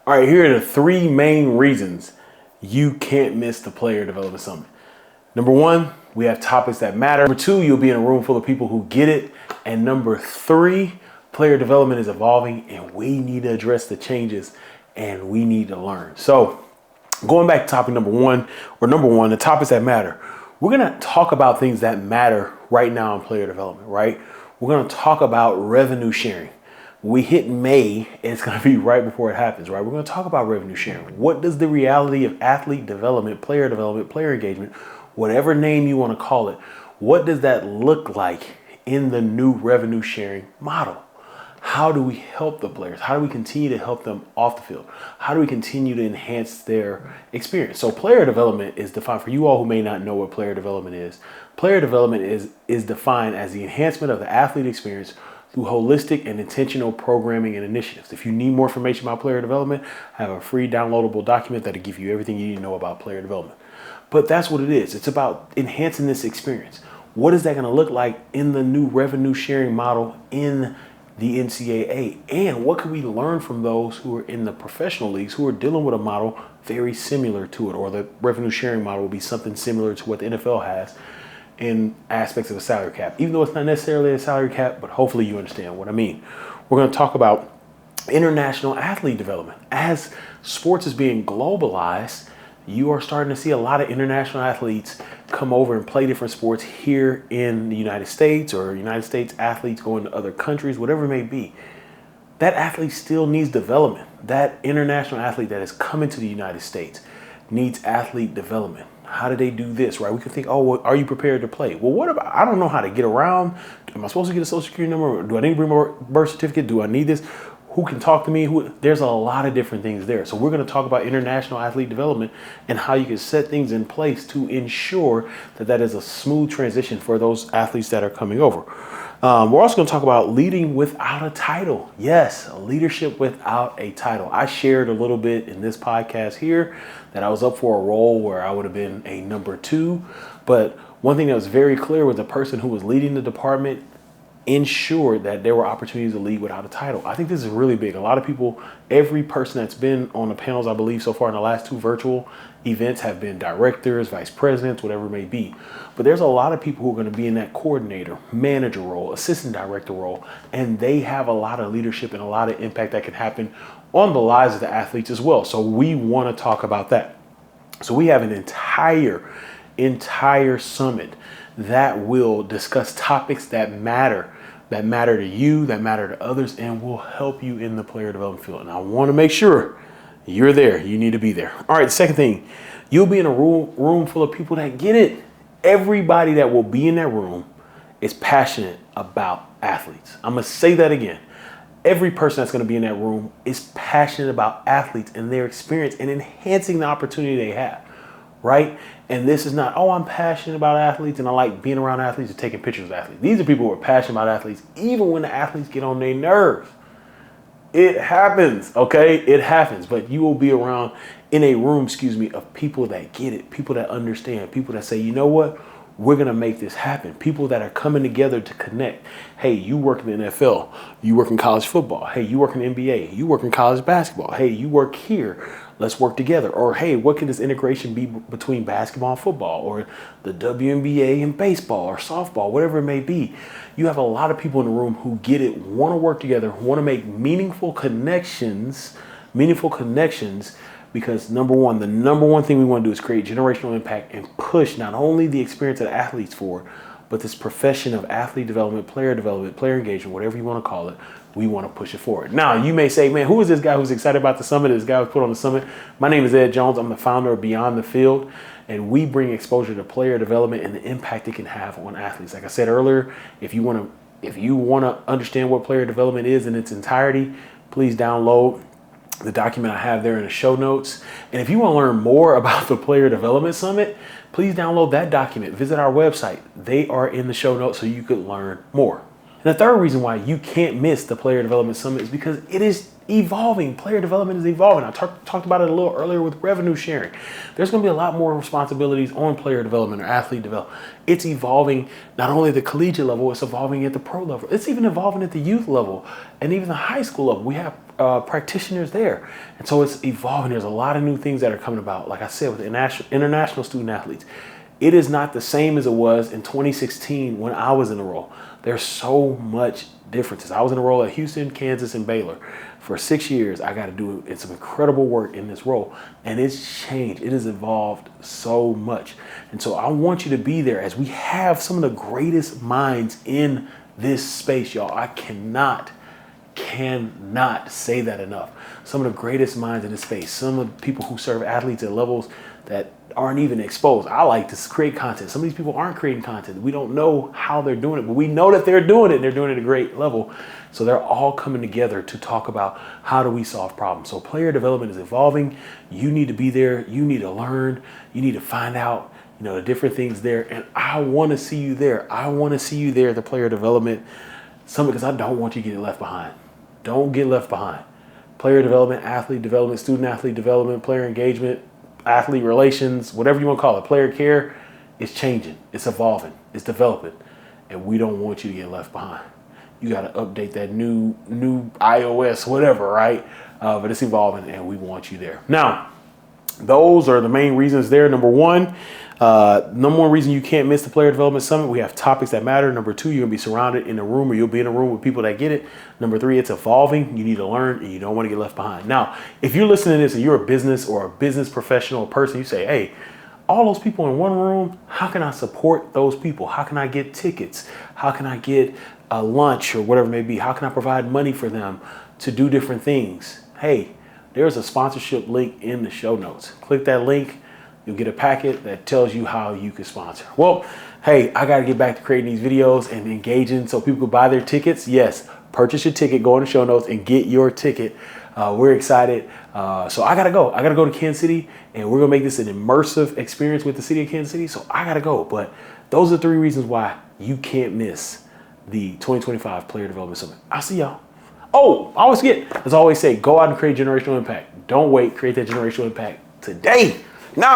All right, here are the three main reasons you can't miss the Player Development Summit. Number one, we have topics that matter. Number two, you'll be in a room full of people who get it. And number three, player development is evolving and we need to address the changes and we need to learn. So going back to topic number one, the topics that matter. We're going to talk about things that matter right now in player development, right? We're going to talk about revenue sharing. We hit May, and it's going to be right before it happens, right? We're going to talk about revenue sharing. What does the reality of athlete development, player engagement, whatever name you want to call it, what does that look like in the new revenue sharing model? How do we help the players? How do we continue to help them off the field? How do we continue to enhance their experience? So player development is defined, for you all who may not know what player development is. Player development is defined as the enhancement of the athlete experience through holistic and intentional programming and initiatives. If you need more information about player development, I have a free downloadable document that'll give you everything you need to know about player development. But that's what it is. It's about enhancing this experience. What is that going to look like in the new revenue sharing model in the NCAA? And what can we learn from those who are in the professional leagues who are dealing with a model very similar to it, or the revenue sharing model will be something similar to what the NFL has in aspects of a salary cap, even though it's not necessarily a salary cap, but hopefully you understand what I mean. We're going to talk about international athlete development. As sports is being globalized, you are starting to see a lot of international athletes come over and play different sports here in the United States, or United States athletes going to other countries, whatever it may be. That athlete still needs development. That international athlete that is coming to the United States needs athlete development. How do they do this, right? We can think, oh, well, are you prepared to play? Well, what about, I don't know how to get around. Am I supposed to get a social security number? Do I need to bring my birth certificate? Do I need this? Who can talk to me? There's a lot of different things there. So we're going to talk about international athlete development and how you can set things in place to ensure that that is a smooth transition for those athletes that are coming over. We're also going to talk about leading without a title. Yes, leadership without a title. I shared a little bit in this podcast here that I was up for a role where I would have been a number two. But one thing that was very clear was the person who was leading the department ensured that there were opportunities to lead without a title. I think this is really big. A lot of people, every person that's been on the panels, I believe so far in the last two virtual events have been directors, vice presidents, whatever it may be. But there's a lot of people who are going to be in that coordinator, manager role, assistant director role, and they have a lot of leadership and a lot of impact that can happen on the lives of the athletes as well. So we want to talk about that. So we have an entire summit that will discuss topics that matter to you, that matter to others, and will help you in the player development field. And I want to make sure you're there. You need to be there. All right, the second thing, you'll be in a room full of people that get it. Everybody that will be in that room is passionate about athletes. I'm going to say that again. Every person that's going to be in that room is passionate about athletes and their experience and enhancing the opportunity they have. Right? And this is not, oh, I'm passionate about athletes and I like being around athletes and taking pictures of athletes. These are people who are passionate about athletes, even when the athletes get on their nerves. It happens, okay? It happens. But you will be around in a room, of people that get it, people that understand, people that say, you know what? We're going to make this happen. People that are coming together to connect. Hey, you work in the NFL. You work in college football. Hey, you work in the NBA. You work in college basketball. Hey, you work here. Let's work together. Or, hey, what can this integration be between basketball and football, or the WNBA and baseball or softball, whatever it may be? You have a lot of people in the room who get it, want to work together, want to make meaningful connections, because the number one thing we want to do is create generational impact and push not only the experience of the athletes forward, but this profession of athlete development, player engagement, whatever you want to call it. We want to push it forward. Now, you may say, man, who is this guy who's excited about the summit? This guy who's put on the summit. My name is Ed Jones. I'm the founder of Beyond the Field, and we bring exposure to player development and the impact it can have on athletes. Like I said earlier, if you want to understand what player development is in its entirety, please download the document I have there in the show notes. And if you want to learn more about the Player Development Summit, please download that document. Visit our website. They are in the show notes so you could learn more. And the third reason why you can't miss the Player Development Summit is because it is evolving. Player development is evolving. I talked about it a little earlier with revenue sharing. There's going to be a lot more responsibilities on player development or athlete development. It's evolving not only at the collegiate level, it's evolving at the pro level. It's even evolving at the youth level and even the high school level. We have practitioners there. And so it's evolving. There's a lot of new things that are coming about. Like I said, with international student athletes, it is not the same as it was in 2016 when I was in the role. There's so much differences. I was in a role at Houston, Kansas, and Baylor. For 6 years, I got to do some incredible work in this role. And it's changed. It has evolved so much. And so I want you to be there as we have some of the greatest minds in this space, y'all. I cannot say that enough. Some of the greatest minds in this space, some of the people who serve athletes at levels that aren't even exposed. I like to create content. Some of these people aren't creating content. We don't know how they're doing it, but we know that they're doing it and they're doing it at a great level. So they're all coming together to talk about how do we solve problems. So player development is evolving. You need to be there. You need to learn. You need to find out, the different things there. And I want to see you there. I want to see you there at the player development summit because I don't want you to get left behind. Don't get left behind. Player development, athlete development, student athlete development, player engagement, athlete relations, whatever you want to call it, player care, is changing. It's evolving. It's developing. And we don't want you to get left behind. You got to update that new iOS, whatever, right? But it's evolving and we want you there. Now, those are the main reasons there. Number one reason you can't miss the Player Development Summit. We have topics that matter. Number two, you're going to be surrounded in a room, or you'll be in a room with people that get it. Number three, it's evolving. You need to learn and you don't want to get left behind. Now, if you're listening to this and you're a business or a business professional or person, you say, hey, all those people in one room, how can I support those people? How can I get tickets? How can I get a lunch or whatever it may be? How can I provide money for them to do different things? Hey, there's a sponsorship link in the show notes. Click that link. You'll get a packet that tells you how you can sponsor. Well, hey, I got to get back to creating these videos and engaging so people can buy their tickets. Yes, purchase your ticket, go in the show notes and get your ticket. We're excited. So I got to go. I got to go to Kansas City and we're going to make this an immersive experience with the city of Kansas City. So I got to go. But those are 3 reasons why you can't miss the 2025 Player Development Summit. I'll see y'all. Oh, I always forget. As I always say, go out and create generational impact. Don't wait. Create that generational impact today. Now.